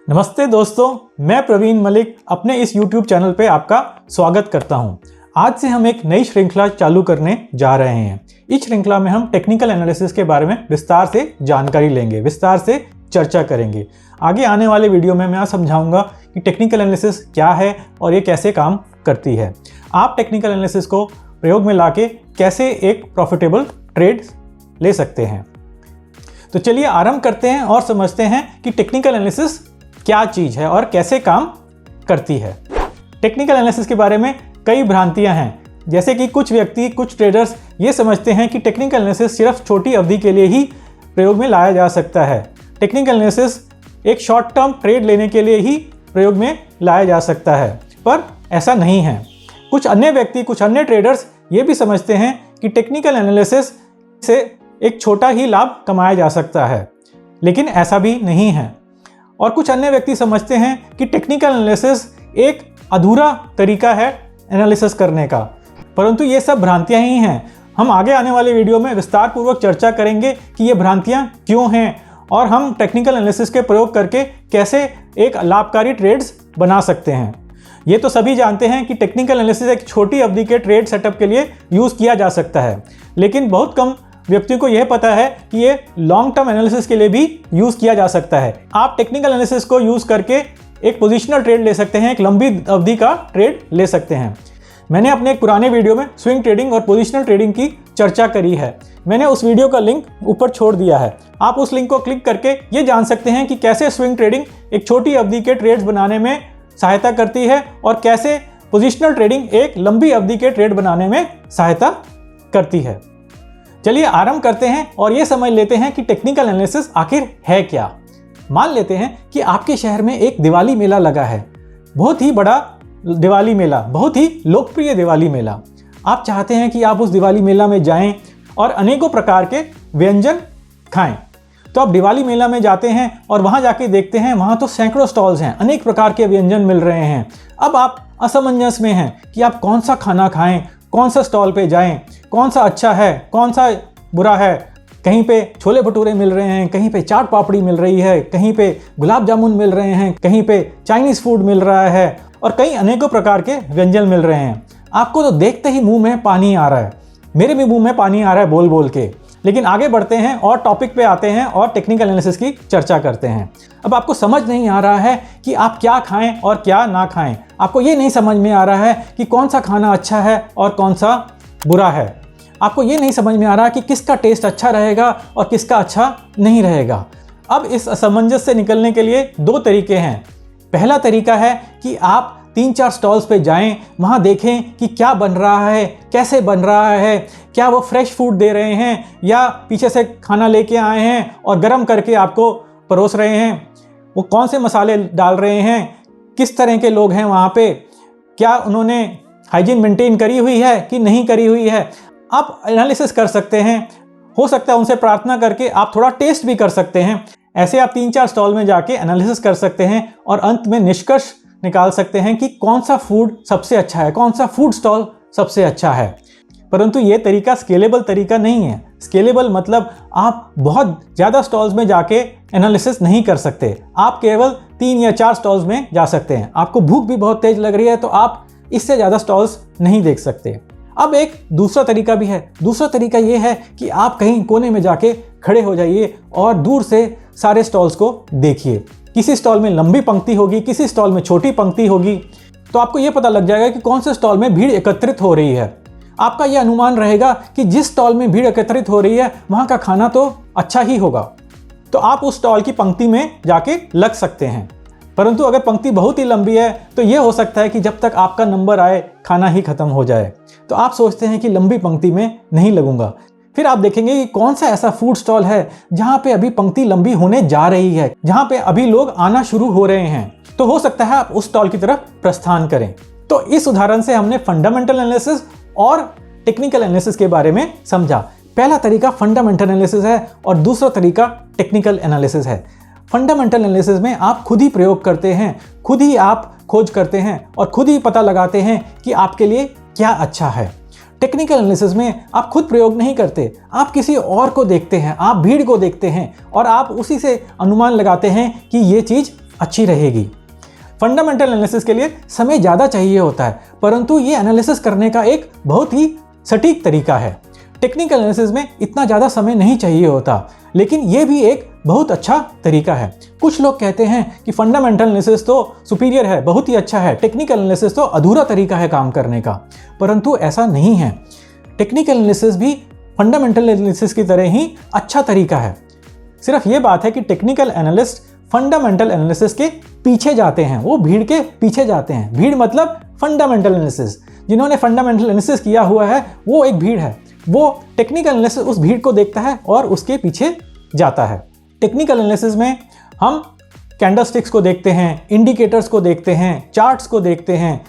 नमस्ते दोस्तों, मैं प्रवीण मलिक अपने इस YouTube चैनल पे आपका स्वागत करता हूं। आज से हम एक नई श्रृंखला चालू करने जा रहे हैं। इस श्रृंखला में हम टेक्निकल एनालिसिस के बारे में विस्तार से जानकारी लेंगे, विस्तार से चर्चा करेंगे। आगे आने वाले वीडियो में मैं समझाऊंगा कि टेक्निकल एनालिसिस क्या है और ये कैसे काम करती है। आप टेक्निकल एनालिसिस को प्रयोग में लाके कैसे एक प्रॉफिटेबल ट्रेड ले सकते हैं। तो चलिए आरंभ करते हैं और समझते हैं कि टेक्निकल एनालिसिस क्या चीज़ है और कैसे काम करती है। टेक्निकल एनालिसिस के बारे में कई भ्रांतियां हैं, जैसे कि कुछ व्यक्ति, कुछ ट्रेडर्स ये समझते हैं कि टेक्निकल एनालिसिस सिर्फ छोटी अवधि के लिए ही प्रयोग में लाया जा सकता है। टेक्निकल एनालिसिस एक शॉर्ट टर्म ट्रेड लेने के लिए ही प्रयोग में लाया जा सकता है, पर ऐसा नहीं है। कुछ अन्य व्यक्ति, कुछ अन्य ट्रेडर्स ये भी समझते हैं कि टेक्निकल एनालिसिस से एक छोटा ही लाभ कमाया जा सकता है, लेकिन ऐसा भी नहीं है। और कुछ अन्य व्यक्ति समझते हैं कि टेक्निकल एनालिसिस एक अधूरा तरीका है एनालिसिस करने का, परंतु ये सब भ्रांतियां ही हैं। हम आगे आने वाले वीडियो में विस्तार पूर्वक चर्चा करेंगे कि ये भ्रांतियां क्यों हैं और हम टेक्निकल एनालिसिस के प्रयोग करके कैसे एक लाभकारी ट्रेड्स बना सकते हैं। ये तो सभी जानते हैं कि टेक्निकल एनालिसिस एक छोटी अवधि के ट्रेड सेटअप के लिए यूज़ किया जा सकता है, लेकिन बहुत कम व्यक्ति को यह पता है कि ये लॉन्ग टर्म एनालिसिस के लिए भी यूज़ किया जा सकता है। आप टेक्निकल एनालिसिस को यूज़ करके एक पोजिशनल ट्रेड ले सकते हैं, एक लंबी अवधि का ट्रेड ले सकते हैं। मैंने अपने एक पुराने वीडियो में स्विंग ट्रेडिंग और पोजिशनल ट्रेडिंग की चर्चा करी है। मैंने उस वीडियो का लिंक ऊपर छोड़ दिया है। आप उस लिंक को क्लिक करके ये जान सकते हैं कि कैसे स्विंग ट्रेडिंग एक छोटी अवधि के ट्रेड्स बनाने में सहायता करती है और कैसे पोजिशनल ट्रेडिंग एक लंबी अवधि के ट्रेड बनाने में सहायता करती है। चलिए आरंभ करते हैं और ये समझ लेते हैं कि टेक्निकल एनालिसिस आखिर है क्या। मान लेते हैं कि आपके शहर में एक दिवाली मेला लगा है, बहुत ही बड़ा दिवाली मेला, बहुत ही लोकप्रिय दिवाली मेला। आप चाहते हैं कि आप उस दिवाली मेला में जाएं और अनेकों प्रकार के व्यंजन खाएं। तो आप दिवाली मेला में जाते हैं और वहां जाके देखते हैं, वहां तो सैकड़ों स्टॉल्स हैं, अनेक प्रकार के व्यंजन मिल रहे हैं। अब आप असमंजस में हैं कि आप कौन सा खाना खाएं, कौन सा स्टॉल पे जाएं, कौन सा अच्छा है, कौन सा बुरा है। कहीं पे छोले भटूरे मिल रहे हैं, कहीं पे चाट पापड़ी मिल रही है, कहीं पे गुलाब जामुन मिल रहे हैं, कहीं पे चाइनीज़ फूड मिल रहा है और कई अनेकों प्रकार के व्यंजन मिल रहे हैं। आपको तो देखते ही मुंह में पानी आ रहा है, मेरे भी मुंह में पानी आ रहा है बोल बोल के। लेकिन आगे बढ़ते हैं और टॉपिक पे आते हैं और टेक्निकल एनालिसिस की चर्चा करते हैं। अब आपको समझ नहीं आ रहा है कि आप क्या खाएं और क्या ना खाएं। आपको ये नहीं समझ में आ रहा है कि कौन सा खाना अच्छा है और कौन सा बुरा है। आपको ये नहीं समझ में आ रहा कि किसका टेस्ट अच्छा रहेगा और किसका अच्छा नहीं रहेगा। अब इस असमंजस से निकलने के लिए दो तरीके हैं। पहला तरीका है कि आप 3-4 स्टॉल्स पे जाएं, वहाँ देखें कि क्या बन रहा है, कैसे बन रहा है, क्या वो फ्रेश फूड दे रहे हैं या पीछे से खाना लेके आए हैं और गर्म करके आपको परोस रहे हैं, वो कौन से मसाले डाल रहे हैं, किस तरह के लोग हैं वहाँ पे, क्या उन्होंने हाइजीन मेंटेन करी हुई है कि नहीं करी हुई है। आप एनालिसिस कर सकते हैं। हो सकता है उनसे प्रार्थना करके आप थोड़ा टेस्ट भी कर सकते हैं। ऐसे आप 3-4 स्टॉल में जाके एनालिसिस कर सकते हैं और अंत में निष्कर्ष निकाल सकते हैं कि कौन सा फूड सबसे अच्छा है, कौन सा फूड स्टॉल सबसे अच्छा है। परंतु ये तरीका स्केलेबल तरीका नहीं है। स्केलेबल मतलब आप बहुत ज़्यादा स्टॉल्स में जाके एनालिसिस नहीं कर सकते। आप केवल 3 या 4 स्टॉल्स में जा सकते हैं। आपको भूख भी बहुत तेज लग रही है तो आप इससे ज़्यादा स्टॉल्स नहीं देख सकते। अब एक दूसरा तरीका भी है। दूसरा तरीका ये है कि आप कहीं कोने में जाके खड़े हो जाइए और दूर से सारे स्टॉल्स को देखिए। किसी स्टॉल में लंबी पंक्ति होगी, किसी स्टॉल में छोटी पंक्ति होगी, तो आपको ये पता लग जाएगा कि कौन से स्टॉल में भीड़ एकत्रित हो रही है। आपका यह अनुमान रहेगा कि जिस स्टॉल में भीड़ एकत्रित हो रही है वहाँ का खाना तो अच्छा ही होगा, तो आप उस स्टॉल की पंक्ति में जाके लग सकते हैं। परंतु अगर पंक्ति बहुत ही लंबी है तो ये हो सकता है कि जब तक आपका नंबर आए खाना ही खत्म हो जाए। तो आप सोचते हैं कि लंबी पंक्ति में नहीं लगूंगा। फिर आप देखेंगे कि कौन सा ऐसा फूड स्टॉल है जहाँ पे अभी पंक्ति लंबी होने जा रही है, जहाँ पे अभी लोग आना शुरू हो रहे हैं, तो हो सकता है आप उस स्टॉल की तरफ प्रस्थान करें। तो इस उदाहरण से हमने फंडामेंटल एनालिसिस और टेक्निकल एनालिसिस के बारे में समझा। पहला तरीका फंडामेंटल एनालिसिस है और दूसरा तरीका टेक्निकल एनालिसिस है। फंडामेंटल एनालिसिस में आप खुद ही प्रयोग करते हैं, खुद ही आप खोज करते हैं और खुद ही पता लगाते हैं कि आपके लिए क्या अच्छा है। टेक्निकल एनालिसिस में आप खुद प्रयोग नहीं करते, आप किसी और को देखते हैं, आप भीड़ को देखते हैं और आप उसी से अनुमान लगाते हैं कि ये चीज़ अच्छी रहेगी। फंडामेंटल एनालिसिस के लिए समय ज़्यादा चाहिए होता है, परंतु ये एनालिसिस करने का एक बहुत ही सटीक तरीका है। टेक्निकल एनालिसिस में इतना ज़्यादा समय नहीं चाहिए होता, लेकिन ये भी एक बहुत अच्छा तरीका है। कुछ लोग कहते हैं कि फंडामेंटल एनालिसिस तो सुपीरियर है, बहुत ही अच्छा है, टेक्निकल एनालिसिस तो अधूरा तरीका है काम करने का, परंतु ऐसा नहीं है। टेक्निकल एनालिसिस भी फंडामेंटल एनालिसिस की तरह ही अच्छा तरीका है। सिर्फ ये बात है कि टेक्निकल एनालिस्ट फंडामेंटल एनालिसिस के पीछे जाते हैं, वो भीड़ के पीछे जाते हैं। भीड़ मतलब फंडामेंटल एनालिसिस, जिन्होंने फंडामेंटल एनालिसिस किया हुआ है वो एक भीड़ है। वो टेक्निकल एनालिसिस उस भीड़ को देखता है और उसके पीछे जाता है। टेक्निकल एनालिसिस में हम कैंडलस्टिक्स को देखते हैं, इंडिकेटर्स को देखते हैं, चार्ट्स को देखते हैं,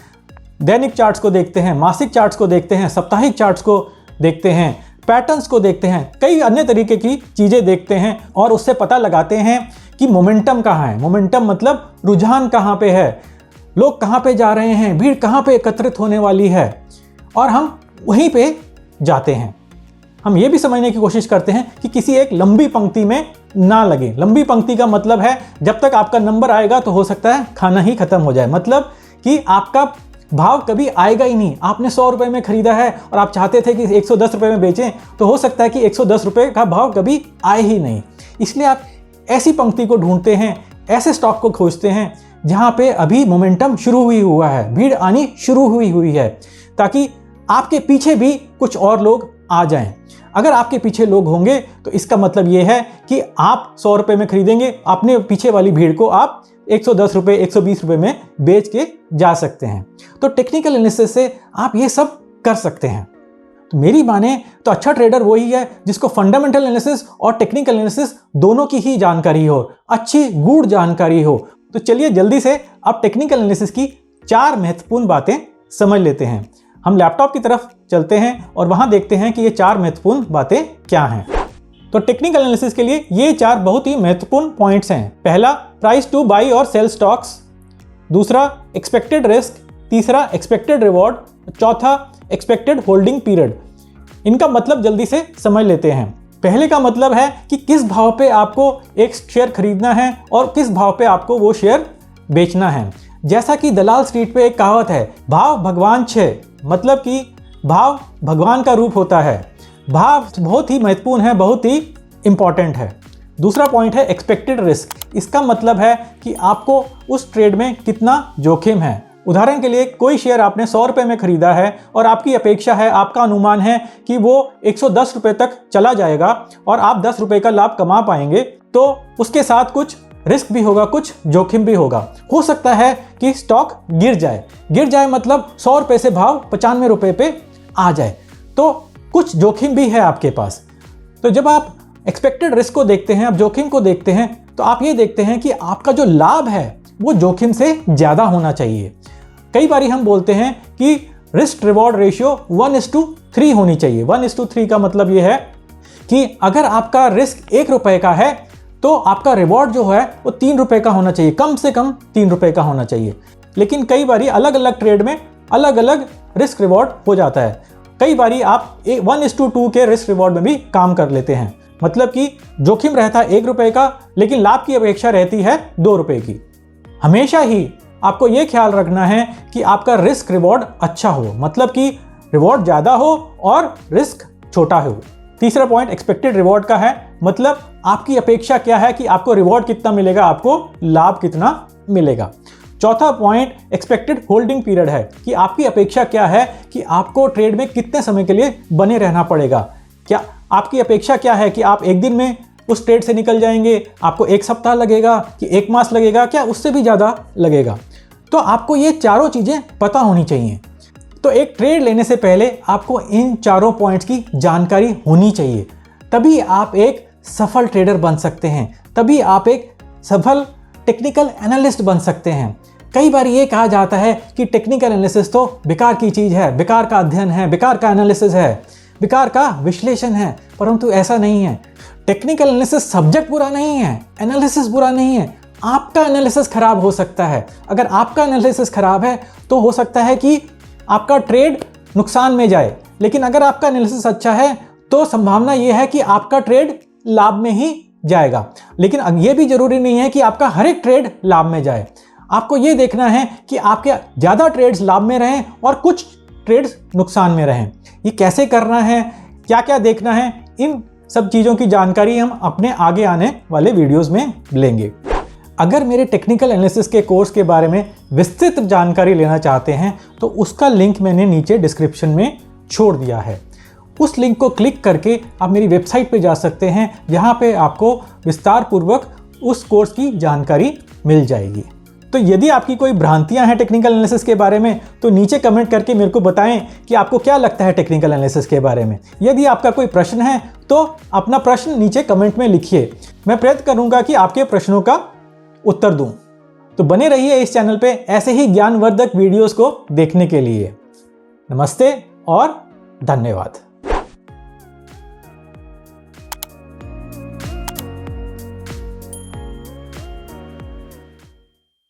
दैनिक चार्ट्स को देखते हैं, मासिक चार्ट्स को देखते हैं, साप्ताहिक चार्ट्स को देखते हैं, पैटर्न्स को देखते हैं, कई अन्य तरीके की चीज़ें देखते हैं और उससे पता लगाते हैं कि मोमेंटम कहाँ है। मोमेंटम मतलब रुझान कहाँ पे है, लोग कहाँ पे जा रहे हैं, भीड़ कहाँ पे एकत्रित होने वाली है, और हम वहीं पे जाते हैं। हम ये भी समझने की कोशिश करते हैं कि किसी एक लंबी पंक्ति में ना लगे। लंबी पंक्ति का मतलब है जब तक आपका नंबर आएगा तो हो सकता है खाना ही खत्म हो जाए, मतलब कि आपका भाव कभी आएगा ही नहीं। आपने 100 रुपये में खरीदा है और आप चाहते थे कि 110 रुपये में बेचें, तो हो सकता है कि 110 रुपये का भाव कभी आए ही नहीं। इसलिए आप ऐसी पंक्ति को ढूंढते हैं, ऐसे स्टॉक को खोजते हैं जहाँ पे अभी मोमेंटम शुरू हुआ है, भीड़ आनी शुरू हुई है, ताकि आपके पीछे भी कुछ और लोग आ जाएं। अगर आपके पीछे लोग होंगे तो इसका मतलब ये है कि आप 100 रुपये में खरीदेंगे, अपने पीछे वाली भीड़ को आप 110 रुपये 120 रुपये में बेच के जा सकते हैं। तो टेक्निकल एनालिसिस से आप ये सब कर सकते हैं। तो मेरी माने तो अच्छा ट्रेडर वही है जिसको फंडामेंटल एनालिसिस और टेक्निकल एनालिसिस दोनों की ही जानकारी हो, अच्छी गूढ़ जानकारी हो। तो चलिए जल्दी से आप टेक्निकल एनालिसिस की 4 महत्वपूर्ण बातें समझ लेते हैं। हम लैपटॉप की तरफ चलते हैं और वहां देखते हैं कि ये 4 महत्वपूर्ण बातें क्या हैं। तो टेक्निकल एनालिसिस के लिए ये 4 बहुत ही महत्वपूर्ण पॉइंट्स हैं। पहला, प्राइस टू बाई और सेल स्टॉक्स। दूसरा, एक्सपेक्टेड रिस्क। तीसरा, एक्सपेक्टेड रिवॉर्ड। चौथा, एक्सपेक्टेड होल्डिंग पीरियड। इनका मतलब जल्दी से समझ लेते हैं। पहले का मतलब है कि किस भाव पे आपको एक शेयर खरीदना है और किस भाव पे आपको वो शेयर बेचना है। जैसा कि दलाल स्ट्रीट पे एक कहावत है, भाव भगवान छे, मतलब कि भाव भगवान का रूप होता है। भाव बहुत ही महत्वपूर्ण है, बहुत ही इंपॉर्टेंट है। दूसरा पॉइंट है एक्सपेक्टेड रिस्क। इसका मतलब है कि आपको उस ट्रेड में कितना जोखिम है। उदाहरण के लिए कोई शेयर आपने 100 रुपये में खरीदा है और आपकी अपेक्षा है, आपका अनुमान है कि वो 110 रुपये तक चला जाएगा और आप 10 रुपये का लाभ कमा पाएंगे, तो उसके साथ कुछ रिस्क भी होगा, कुछ जोखिम भी होगा। हो सकता है कि स्टॉक गिर जाए मतलब 100 रुपये से भाव 95 रुपये पे आ जाए, तो कुछ जोखिम भी है आपके पास। तो जब आप एक्सपेक्टेड रिस्क को देखते हैं, आप जोखिम को देखते हैं, तो आप ये देखते हैं कि आपका जो लाभ है वो जोखिम से ज़्यादा होना चाहिए। कई बारी हम बोलते हैं कि रिस्क रिवॉर्ड रेशियो 1:3 होनी चाहिए। 1:3 का मतलब ये है कि अगर आपका रिस्क 1 रुपये का है तो आपका रिवॉर्ड जो है वो 3 रुपये का होना चाहिए, कम से कम 3 रुपये का होना चाहिए। लेकिन कई बारी अलग अलग ट्रेड में अलग अलग रिस्क रिवॉर्ड हो जाता है। कई बारी आप 1:2 के रिस्क रिवॉर्ड में भी काम कर लेते हैं, मतलब कि जोखिम रहता है 1 रुपये का, लेकिन लाभ की अपेक्षा रहती है 2 रुपये की। हमेशा ही आपको ये ख्याल रखना है कि आपका रिस्क रिवॉर्ड अच्छा हो, मतलब कि रिवॉर्ड ज़्यादा हो और रिस्क छोटा हो। तीसरा पॉइंट एक्सपेक्टेड रिवॉर्ड का है, मतलब आपकी अपेक्षा क्या है कि आपको रिवॉर्ड कितना मिलेगा, आपको लाभ कितना मिलेगा। चौथा पॉइंट एक्सपेक्टेड होल्डिंग पीरियड है कि आपकी अपेक्षा क्या है कि आपको ट्रेड में कितने समय के लिए बने रहना पड़ेगा। क्या आपकी अपेक्षा क्या है कि आप एक दिन में उस ट्रेड से निकल जाएंगे, आपको 1 सप्ताह लगेगा कि 1 मास लगेगा, क्या उससे भी ज़्यादा लगेगा। तो आपको ये चारों चीज़ें पता होनी चाहिए। तो एक ट्रेड लेने से पहले आपको इन चारों पॉइंट्स की जानकारी होनी चाहिए, तभी आप एक सफल ट्रेडर बन सकते हैं, तभी आप एक सफल टेक्निकल एनालिस्ट बन सकते हैं। कई बार ये कहा जाता है कि टेक्निकल एनालिसिस तो बेकार की चीज़ है, बेकार का अध्ययन है, बेकार का एनालिसिस है, बेकार का विश्लेषण है, परंतु ऐसा नहीं है। टेक्निकल एनालिसिस सब्जेक्ट बुरा नहीं है, एनालिसिस बुरा नहीं है, आपका एनालिसिस खराब हो सकता है। अगर आपका एनालिसिस खराब है तो हो सकता है कि आपका ट्रेड नुकसान में जाए, लेकिन अगर आपका एनालिसिस अच्छा है तो संभावना यह है कि आपका ट्रेड लाभ में ही जाएगा। लेकिन ये भी जरूरी नहीं है कि आपका हर एक ट्रेड लाभ में जाए। आपको ये देखना है कि आपके ज़्यादा ट्रेड्स लाभ में रहें और कुछ ट्रेड्स नुकसान में रहें। ये कैसे करना है, क्या क्या देखना है, इन सब चीज़ों की जानकारी हम अपने आगे आने वाले वीडियोस में लेंगे। अगर मेरे टेक्निकल एनालिसिस के कोर्स के बारे में विस्तृत जानकारी लेना चाहते हैं तो उसका लिंक मैंने नीचे डिस्क्रिप्शन में छोड़ दिया है। उस लिंक को क्लिक करके आप मेरी वेबसाइट पे जा सकते हैं, जहाँ पे आपको विस्तार पूर्वक उस कोर्स की जानकारी मिल जाएगी। तो यदि आपकी कोई भ्रांतियां हैं टेक्निकल एनालिसिस के बारे में तो नीचे कमेंट करके मेरे को बताएं कि आपको क्या लगता है टेक्निकल एनालिसिस के बारे में। यदि आपका कोई प्रश्न है तो अपना प्रश्न नीचे कमेंट में लिखिए, मैं प्रयत्न करूंगा कि आपके प्रश्नों का उत्तर दूं। तो बने रहिए इस चैनल पे ऐसे ही ज्ञानवर्धक वीडियोस को देखने के लिए। नमस्ते और धन्यवाद।